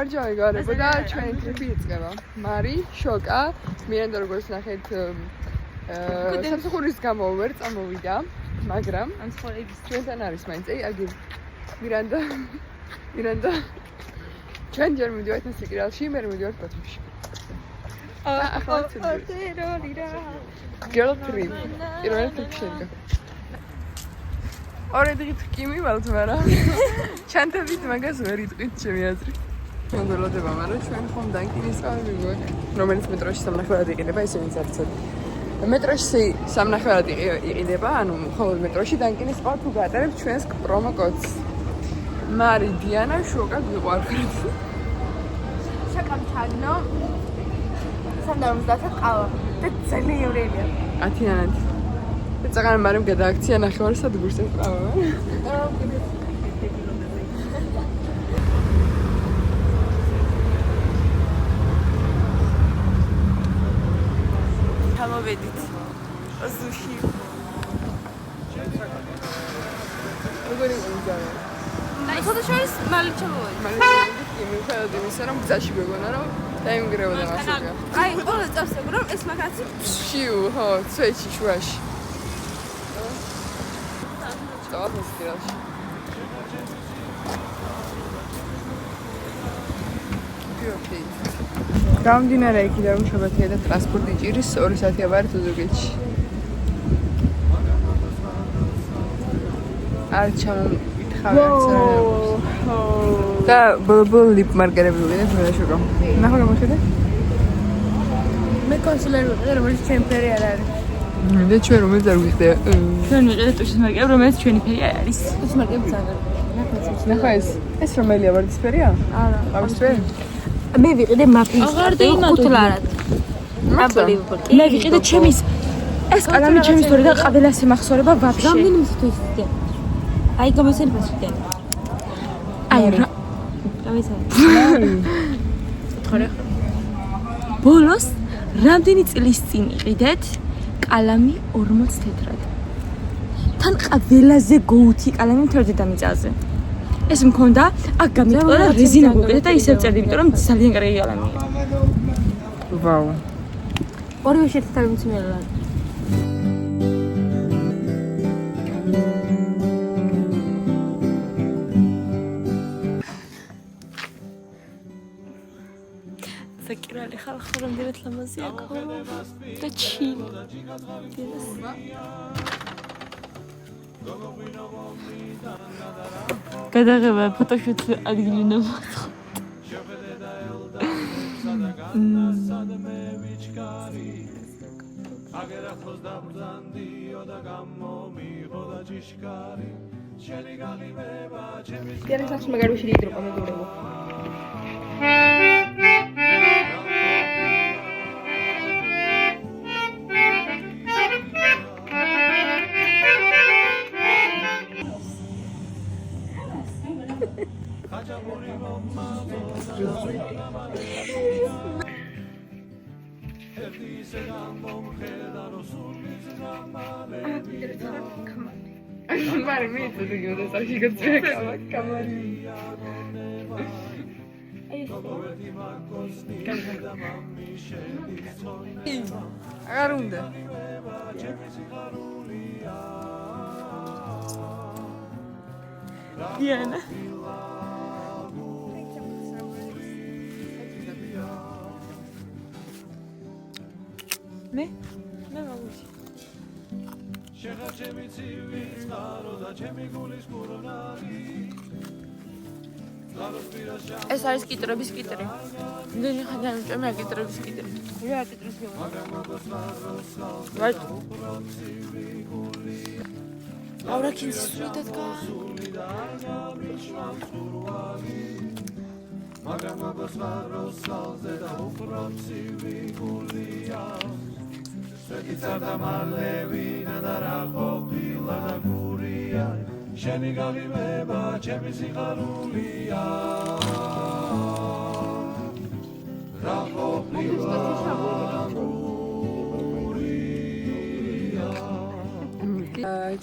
გამარჯვება გორებო და ჩვენი ტრიპი იწყება. მარი, შოკა, მირანდა როგორც ნახეთ სამსახურის გამო ვერ წამოვიდა, მაგრამ ამ ცხოვრების ჩვენთან არის მაინც. აგი მირანდა ჩვენ ჯერ მივიდივართ ნასიკრალში, მე მივიდივართ ბათუმში. Girl trip. პირველი ტრიპი შედგა. ორი დღით კი მივალთ, მაგრამ ჩანთებით მაგას ვერ იტყვით ჩემი აზრით. მოგველოდება, მაგრამ ჩვენ ხომ დანკინის წყალი მიგვაქვს, რომელიც მეტროში სამნახევრად იყიდება, ესე ვინც არ ცოდით. მეტროში სამნახევრად იყიდება, ანუ მხოლოდ მეტროში დანკინის წყალი თუ გაატარებთ ჩვენს პრომო კოდს. მარი, დიანა, შოკა გვიყვარხართ. საკამჩაგნო 350 ყავა და ძალიან ევრელია. 10-იანად. წაღან მარემ გადააქცია ნახევარ სადგურს ეს ყავა. გამოვედით. ოზუში. როგორი მოგზაურე? აი, ხოდა შორის მალე ჩამოვედი. მალე კი მიუხედავად იმისა, რომ გზაში გვეგონა, რომ დაიმგრეოდა მასაკა. აი, ყველა წავს რომ ეს მაგაცი შიუ, ხო, ცვეჩი შუაში. დავარ მოსკერაში. ფიოქი. გამდინარე იქიდან შობათია და ტრანსპორტი ჭირის 2 საათია ვარ ზუგდიდში. არ ჩამოიტხავე აქცერებს. და ბოლბოლ ლიპ მარკერები ვიყიდე ყველა შოკა. ნახო გამოხედე? მე კონსილერი ვიყიდე, რომელიც ჩემი ფერი არ არის. და ჩვენ რომელიც არ ვიხდე. ჩვენ ვიყიდეთ ტუშის მარკები, რომელიც ჩვენი ფერი არ არის. ტუშის მარკები ძალიან. ნახო ეს რომელია ვარდისფერია? არა. ყავისფერი? მე ვიყიდე მაფიის კარდი ხუთლარად. Unbelievable. მე ვიყიდე ჩემის ეს კალამი ჩემი სტორი და ყველასი მახსოვრება ვაფშე. რამდენი მისთვის ისე? აი გამოსენ ფასვიდან. აი რა. გამოსენ. ხარე. ბოლოს რამდენი წლის წინ იყიდეთ კალამი 40 თეთრად. თან ყველაზე გოუთი კალამი მთელ დედამიწაზე. ეს მქონდა, აქ გამიყოდა და რეზინა მოვიდა და ისევ წერდი, იმიტომ რომ ძალიან კარგი კალამია. ვაუ. ორივე შეერთდა მიცმელა. საკირალი ხალხო რამდენად ლამაზია ხო? და ჩილ. გადაღება ფოტოშუტ ადგილი ნამოწყო. Gerne sagst du mir gerade, wie die Druck am Ende. Mare mi to the good as I could say come Agarunda. Diana. მე მაგუში ეს არის კიტრების კიტრი. ნენი ხან ჩემი კიტრების კიტრი. რა კიტრის გემო? ვაი. აურა კინძი სრუდატკა. მაგრამ მოგოსვაროს სალზე და უფროცი ვიგულია. Svetica malevina da rakhopila da guria sheni galimeba chemi sikharulia rakhopila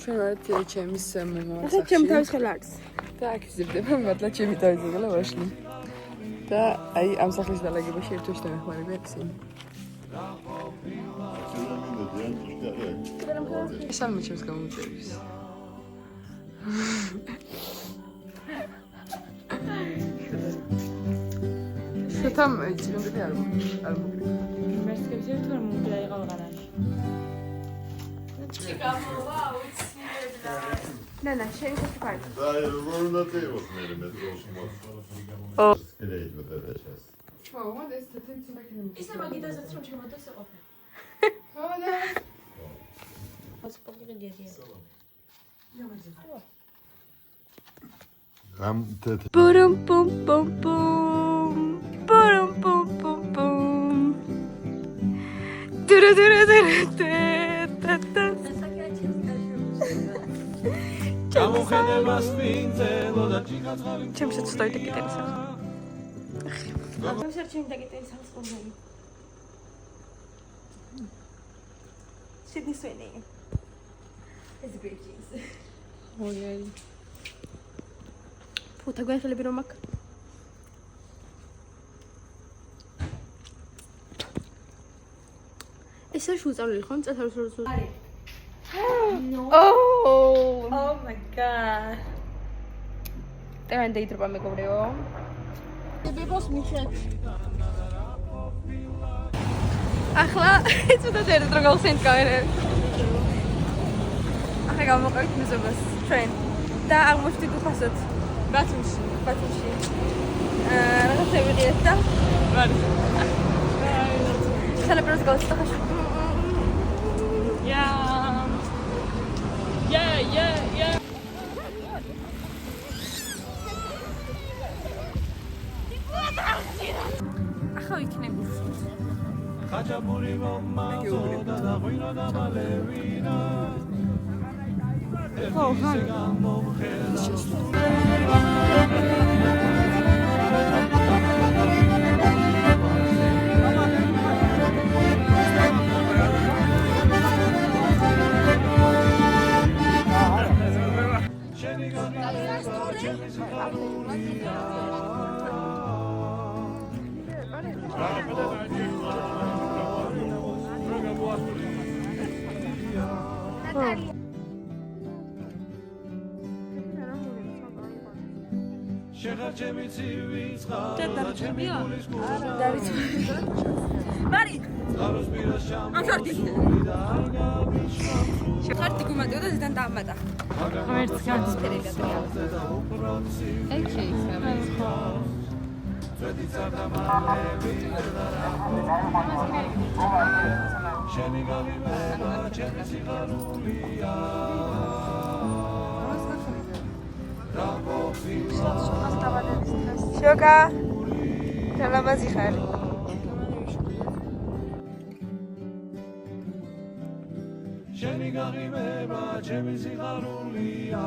ჩვენ ვართ ჩემის მომავალ ახლა ჩემ თავის ხელა არის. და აქ იზრდება მართლა ჩემი თავის ხელა ვაშლი. და აი ამ სახლის დალაგებაში ერთ თვეში დამეხმარებიან ისინი. ეს ამ ჩემს გამოწერებს. შეთამ იცინები არ მოგდი. მერსკებზე თუ არ მომგლა იყავ ღარაში. ნანა, შენ ხოჭი ფარი. და როგორ უნდა წევოს მე მეტროში ო. ეს გადაჭას. ხო, მოდი თეთრი ცოტა ისე მაგიდაზეც რომ შემოდეს ეყოფე. ხო და პასპორტი გიდია. ამ თეთრ Pum pum pum pum. Pum pum pum pum. Duru duru duru ta ta. გამოხედება სპინძელო და ჭიკაძღავი ჩემსაც ვსტოიდე კიდეც. ამ შერჩემ დაგიტენ სამსკონდელი. Sydney Sweeney. It's great cheese. ოიაი. ფუთა გვენხლები რომ აქ. ესე შუწავლილი ხომ წათარს რო. Oh my god. Տերան դեյտրոպա մեկովրեո։ Դեպոս միջետ։ Ախլա, ծուտա դեր դրոգալ սենտ կայրե։ Ախը գամոկայք մզովս, train։ Դա աղմոշտի կուպասոտ։ Բացումշի։ Ռղասեվի դիեստա։ Վար. Սալը պրոս գալստա խաշ։ Yeah. ახლა იქნები. ხაჭაპური მომაწო და დაღვინა და მალევინა ხო, ხან. შეხარჩემი ცივი წყალ და ჩემი გულის მარი, წყაროს პირას ამხარდი. და არ გავიშვამ შეხარდი გუმატეო და ზედან დაამატა. ღმერთს განსფერები და უბრალოდ ცივი ეკი წვედი წარდა მალევინა შენი გავიმება ჩემი სიხარულია შოკა. სალამაზი ხარ. შენი გავიმება ჩემი სიხარულია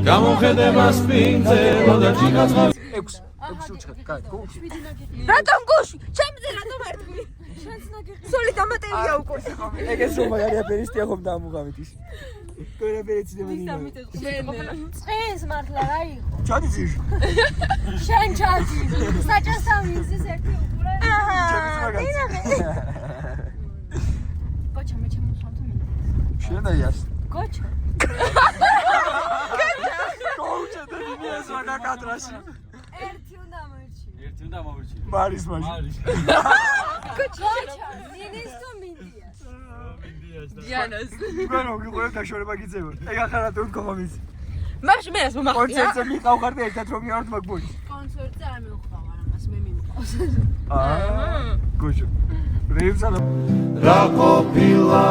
გამოხედება სპინძელო და ჭიკაძღავი რატომ გუში? ჩემზე რატომ არტყვი? შენს ნაგიღი. სული დამატებია უკვე. ეგეს რომ მაგარია პერისტია ხომ დამუღავით ის. კორა პერიცინები. წეს მართლა რა იყო? ჩადი ძიში. შენ ჩადი. საჭასავი ის ერთი უყურე. გოჩა მე ჩემოსავთ მინდა. შენაიას. გოჩა. კოუჩა და ნიეს ვაგა კატრაში. ერთი უნდა მოვირჩი. ერთი უნდა მოვირჩი მარის მაშინ. გოჩა. დინის თუ მინდიას. დიანას. გონო გიყურებ დაშორება გიწევ. ეგ ახლა თუ მქონამის. მაშინ მე რას მომახდია? კონცერტზე მიყავხარ და ერთად რომ მივართ მაგბოლის. კონცერტზე არ მივხვდავარ ამას, მე მიმყავს. გოჟო. რეიმსა რა ყოფილა